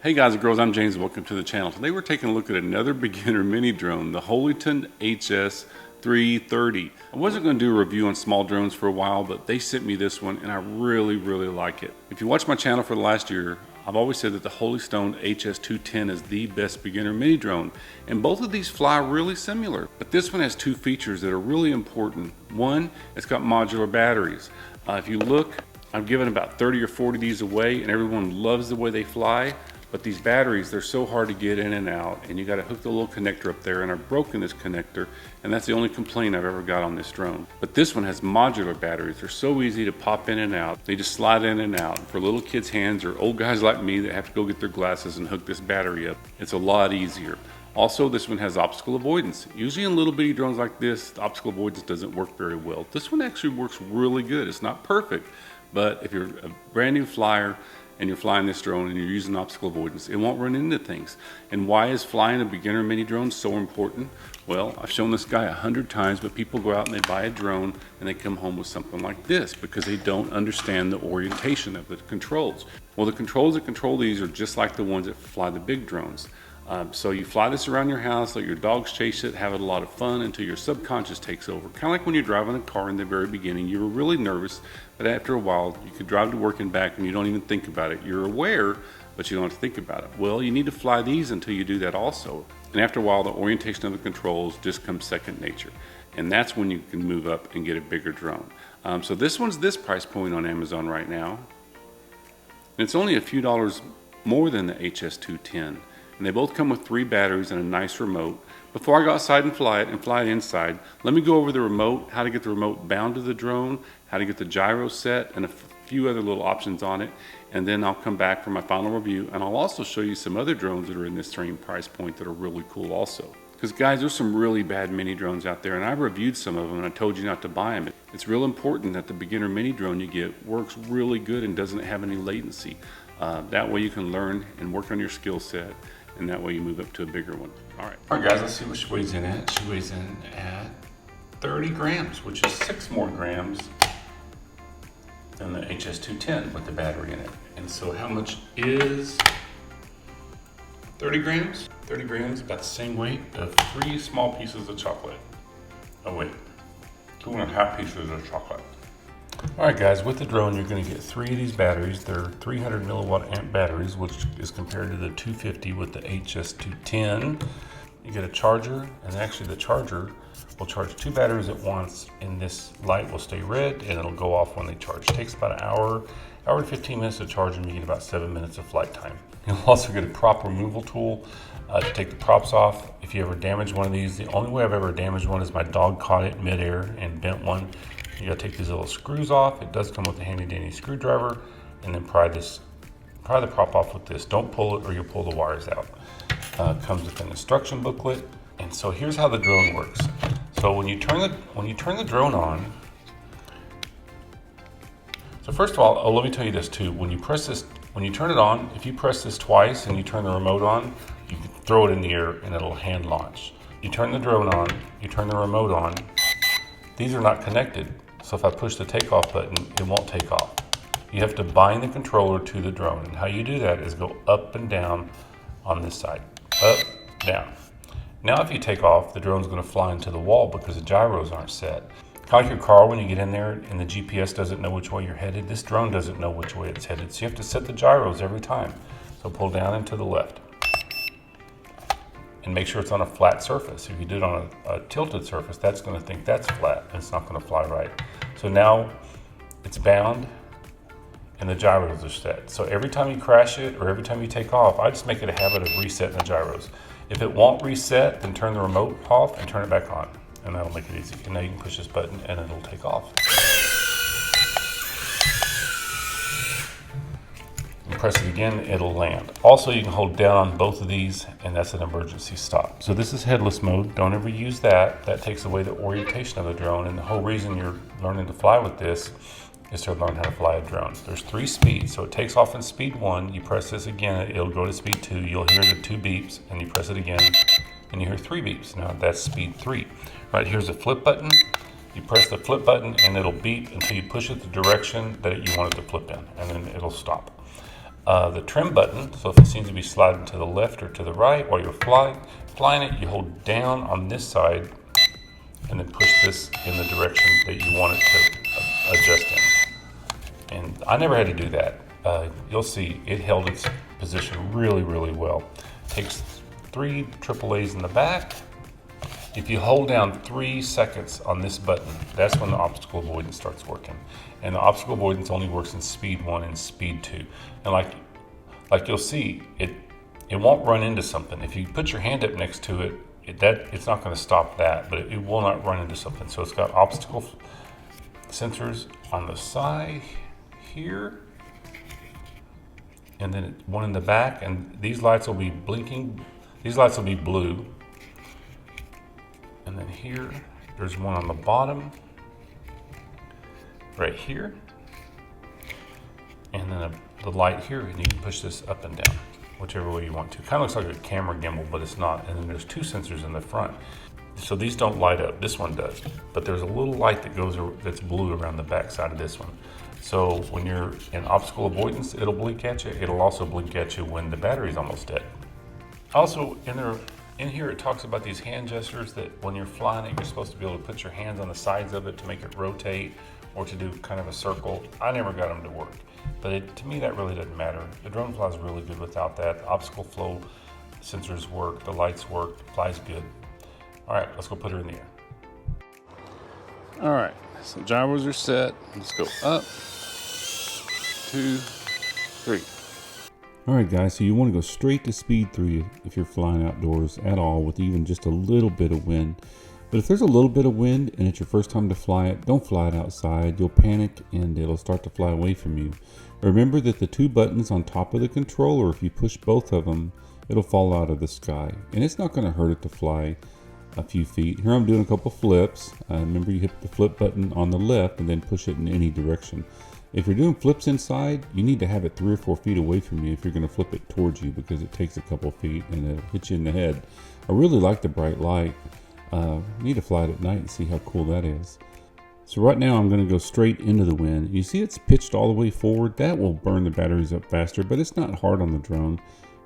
Hey guys and girls, I'm James. Welcome to the channel. Today we're taking a look at another beginner mini drone, the Holyton HS330. I wasn't going to do a review on small drones for a while, but they sent me this one and I really like it. If you watch my channel for the last year, I've always said that the Holystone HS210 is the best beginner mini drone, and both of these fly really similar. But this one has two features that are really important. One, it's got modular batteries. If you look, I've given about 30 or 40 of these away and everyone loves the way they fly. But these batteries, they're so hard to get in and out, and you got to hook the little connector up there, and I've broken this connector, and that's the only complaint I've ever got on this drone. But this one has modular batteries. They're so easy to pop in and out. They just slide in and out. For little kids' hands or old guys like me that have to go get their glasses and hook this battery up, it's a lot easier. Also, this one has obstacle avoidance. Usually in little bitty drones like this, the obstacle avoidance doesn't work very well. This one actually works really good. It's not perfect, but if you're a brand new flyer, and you're flying this drone and you're using obstacle avoidance, it won't run into things. And why is flying a beginner mini drone so important? Well, I've shown this guy 100 times, but people go out and they buy a drone and they come home with something like this because they don't understand the orientation of the controls. Well, the controls that control these are just like the ones that fly the big drones. So you fly this around your house, let your dogs chase it, have a lot of fun until your subconscious takes over. Kind of like when you're driving a car in the very beginning, you were really nervous, but after a while, you could drive to work and back and you don't even think about it. You're aware, but you don't have to think about it. Well, you need to fly these until you do that also. And after a while, the orientation of the controls just comes second nature. And that's when you can move up and get a bigger drone. So this one's this price point on Amazon right now. And it's only a few dollars more than the HS210. And they both come with 3 batteries and a nice remote. Before I go outside and fly it inside, let me go over the remote, how to get the remote bound to the drone, how to get the gyro set, and a few other little options on it. And then I'll come back for my final review, and I'll also show you some other drones that are in this same price point that are really cool also. Because guys, there's some really bad mini drones out there, and I reviewed some of them and I told you not to buy them. It's real important that the beginner mini drone you get works really good and doesn't have any latency. That way you can learn and work on your skill set, and that way you move up to a bigger one. All right guys, let's see what she weighs in at. She weighs in at 30 grams, which is 6 more grams than the HS210 with the battery in it. And so how much is 30 grams? 30 grams, about the same weight of 3 small pieces of chocolate. Oh wait, 2.5 pieces of chocolate. All right guys, with the drone you're going to get 3 of these batteries. They're 300 milliwatt amp batteries, which is compared to the 250 with the HS210. You get a charger, and actually the charger will charge 2 batteries at once, and this light will stay red and it'll go off when they charge. It takes about an hour and 15 minutes to charge, and you get about 7 minutes of flight time. You'll also get a prop removal tool to take the props off. If you ever damage one of these, the only way I've ever damaged one is my dog caught it midair and bent one. You gotta take these little screws off. It does come with a handy dandy screwdriver, and then pry the prop off with this. Don't pull it or you'll pull the wires out. Comes with an instruction booklet. And so here's how the drone works. So when you turn the drone on, so first of all, let me tell you this too. When you turn it on, if you press this twice and you turn the remote on, you can throw it in the air and it'll hand launch. You turn the drone on, you turn the remote on. These are not connected. So if I push the takeoff button, it won't take off. You have to bind the controller to the drone. And how you do that is go up and down on this side. Up, down. Now if you take off, the drone's gonna fly into the wall because the gyros aren't set. Kind of like your car, when you get in there and the GPS doesn't know which way you're headed, this drone doesn't know which way it's headed. So you have to set the gyros every time. So pull down and to the left. And make sure it's on a flat surface. If you do it on a tilted surface, that's gonna think that's flat and it's not gonna fly right. So now it's bound and the gyros are set. So every time you crash it or every time you take off, I just make it a habit of resetting the gyros. If it won't reset, then turn the remote off and turn it back on, and that'll make it easy. And now you can push this button and it'll take off. Press it again, it'll land. Also, you can hold down on both of these, and that's an emergency stop. So this is headless mode. Don't ever use that. That takes away the orientation of the drone, and the whole reason you're learning to fly with this is to learn how to fly a drone. There's 3 speeds, so it takes off in speed 1. You press this again, it'll go to speed 2. You'll hear the 2 beeps, and you press it again, and you hear 3 beeps. Now that's speed 3. Right here's the flip button. You press the flip button, and it'll beep until you push it the direction that you want it to flip in, and then it'll stop. the trim button. So if it seems to be sliding to the left or to the right while you're flying it, you hold down on this side and then push this in the direction that you want it to adjust in. And I never had to do that. You'll see it held its position really, really well. Takes 3 AAAs in the back. If you hold down 3 seconds on this button, that's when the obstacle avoidance starts working. And the obstacle avoidance only works in speed 1 and speed 2. And like you'll see, it won't run into something. If you put your hand up next to it, it's not going to stop that, but it will not run into something. So it's got obstacle sensors on the side here, and then one in the back, and these lights will be blinking. These lights will be blue. And then here, there's one on the bottom, right here. And then the light here, and you can push this up and down, whichever way you want to. Kind of looks like a camera gimbal, but it's not. And then there's 2 sensors in the front. So these don't light up. This one does. But there's a little light that's blue around the back side of this one. So when you're in obstacle avoidance, it'll blink at you. It'll also blink at you when the battery's almost dead. Also, in here it talks about these hand gestures that when you're flying it, you're supposed to be able to put your hands on the sides of it to make it rotate or to do kind of a circle. I never got them to work, but to me that really doesn't matter. The drone flies really good without that. The obstacle flow sensors work, the lights work, flies good. All right, let's go put her in the air. All right, so gyros are set. Let's go up, 2, 3. All right, guys, so you want to go straight to speed 3 if you're flying outdoors at all with even just a little bit of wind. But if there's a little bit of wind and it's your first time to fly it, don't fly it outside. You'll panic and it'll start to fly away from you. Remember that the 2 buttons on top of the controller, if you push both of them, it'll fall out of the sky. And it's not going to hurt it to fly a few feet. Here I'm doing a couple flips. Remember, you hit the flip button on the left and then push it in any direction. If you're doing flips inside, you need to have it 3 or 4 feet away from you if you're going to flip it towards you, because it takes a couple feet and it'll hit you in the head. I really like the bright light. Need to fly it at night and see how cool that is. So right now I'm going to go straight into the wind. You see it's pitched all the way forward. That will burn the batteries up faster, but it's not hard on the drone,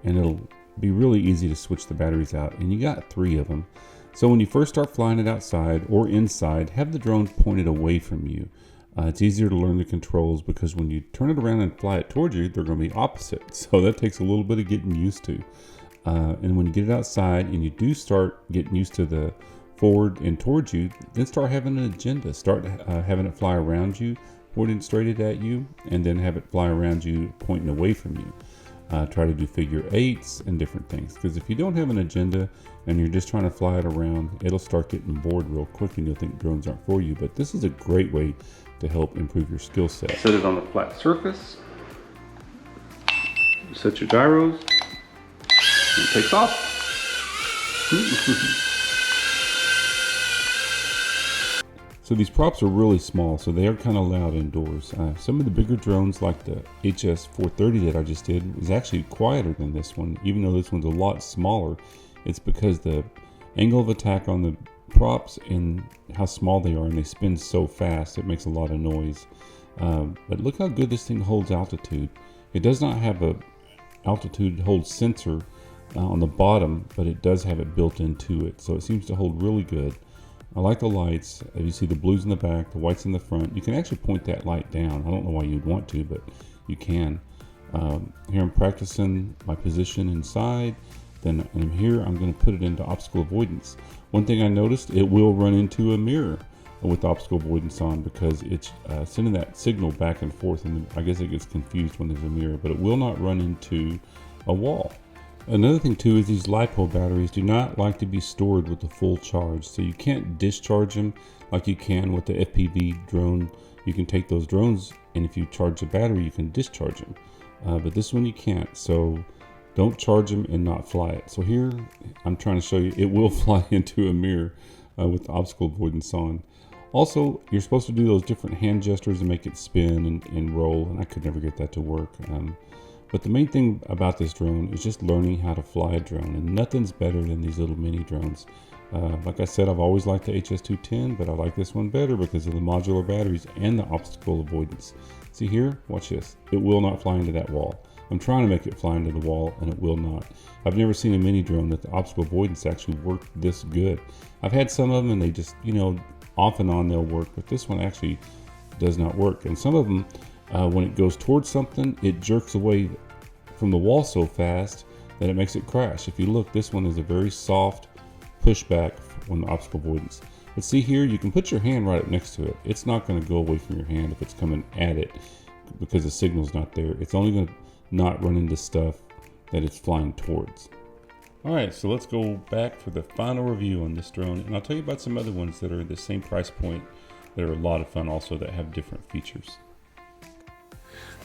and it'll be really easy to switch the batteries out. And you got 3 of them. So when you first start flying it outside or inside, have the drone pointed away from you. It's easier to learn the controls because when you turn it around and fly it towards you, they're going to be opposite. So that takes a little bit of getting used to. And when you get it outside and you do start getting used to the forward and towards you, then start having an agenda. Start having it fly around you, pointing straight at you, and then have it fly around you, pointing away from you. Try to do figure 8s and different things. Because if you don't have an agenda and you're just trying to fly it around, it'll start getting bored real quick and you'll think drones aren't for you. But this is a great way to help improve your skill set. Set it on a flat surface. Set your gyros. It takes off. So these props are really small, so they are kind of loud indoors. Some of the bigger drones like the HS430 that I just did was actually quieter than this one, even though this one's a lot smaller. It's because the angle of attack on the props and how small they are, and they spin so fast, it makes a lot of noise. But look how good this thing holds altitude. It does not have a altitude hold sensor on the bottom, but it does have it built into it, so it seems to hold really good. I like the lights. You see the blues in the back, the whites in the front. You can actually point that light down. I don't know why you'd want to, but you can. Here I'm practicing my position inside. Then here I'm going to put it into obstacle avoidance. One thing I noticed, it will run into a mirror with obstacle avoidance on because it's sending that signal back and forth, and I guess it gets confused when there's a mirror, but it will not run into a wall. Another thing too is these LiPo batteries do not like to be stored with a full charge, so you can't discharge them like you can with the FPV drone. You can take those drones, and if you charge the battery, you can discharge them, but this one you can't, so don't charge them and not fly it. So here I'm trying to show you it will fly into a mirror with the obstacle avoidance on. Also, you're supposed to do those different hand gestures to make it spin and roll, and I could never get that to work. But the main thing about this drone is just learning how to fly a drone, and nothing's better than these little mini drones. Like I said, I've always liked the HS210, but I like this one better because of the modular batteries and the obstacle avoidance. See here, watch this. It will not fly into that wall. I'm trying to make it fly into the wall, and it will not. I've never seen a mini drone that the obstacle avoidance actually worked this good. I've had some of them and they just, off and on they'll work, but this one actually does not work. And some of them, when it goes towards something, it jerks away from the wall so fast that it makes it crash. If you look, this one is a very soft pushback on the obstacle avoidance. But see here, you can put your hand right up next to it. It's not going to go away from your hand if it's coming at it because the signal's not there. It's only going to not run into stuff that it's flying towards. All right, so let's go back for the final review on this drone, and I'll tell you about some other ones that are the same price point that are a lot of fun also, that have different features.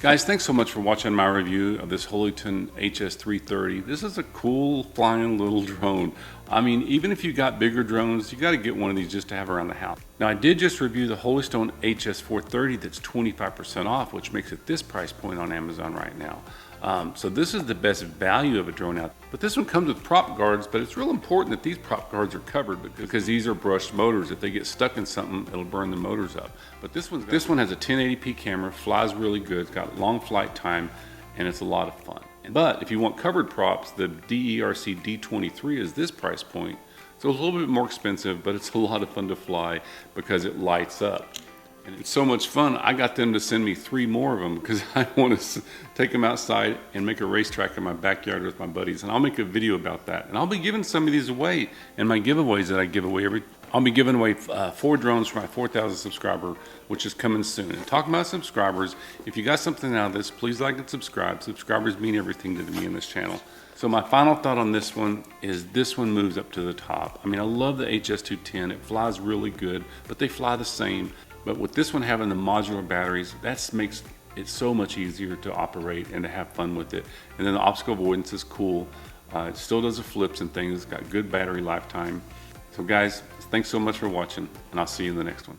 Guys, thanks so much for watching my review of this Holyton HS330. This is a cool flying little drone. I mean, even if you got bigger drones, you got to get one of these just to have around the house. Now, I did just review the Holystone HS430 that's 25% off, which makes it this price point on Amazon right now. So this is the best value of a drone out. But this one comes with prop guards, but it's real important that these prop guards are covered because these are brushed motors. If they get stuck in something, it'll burn the motors up. But this one has a 1080p camera, flies really good, it's got long flight time, and it's a lot of fun. But if you want covered props, the DERC D23 is this price point. So it's a little bit more expensive, but it's a lot of fun to fly because it lights up. And it's so much fun, I got them to send me 3 more of them because I want to take them outside and make a racetrack in my backyard with my buddies. And I'll make a video about that. And I'll be giving some of these away in my giveaways that I give away I'll be giving away 4 drones for my 4,000 subscriber, which is coming soon. And talking about subscribers, if you got something out of this, please like and subscribe. Subscribers mean everything to me in this channel. So my final thought on this one is this one moves up to the top. I mean, I love the HS210. It flies really good, but they fly the same. But with this one having the modular batteries, that makes it so much easier to operate and to have fun with it. And then the obstacle avoidance is cool. It still does the flips and things. It's got good battery lifetime. So guys, thanks so much for watching, and I'll see you in the next one.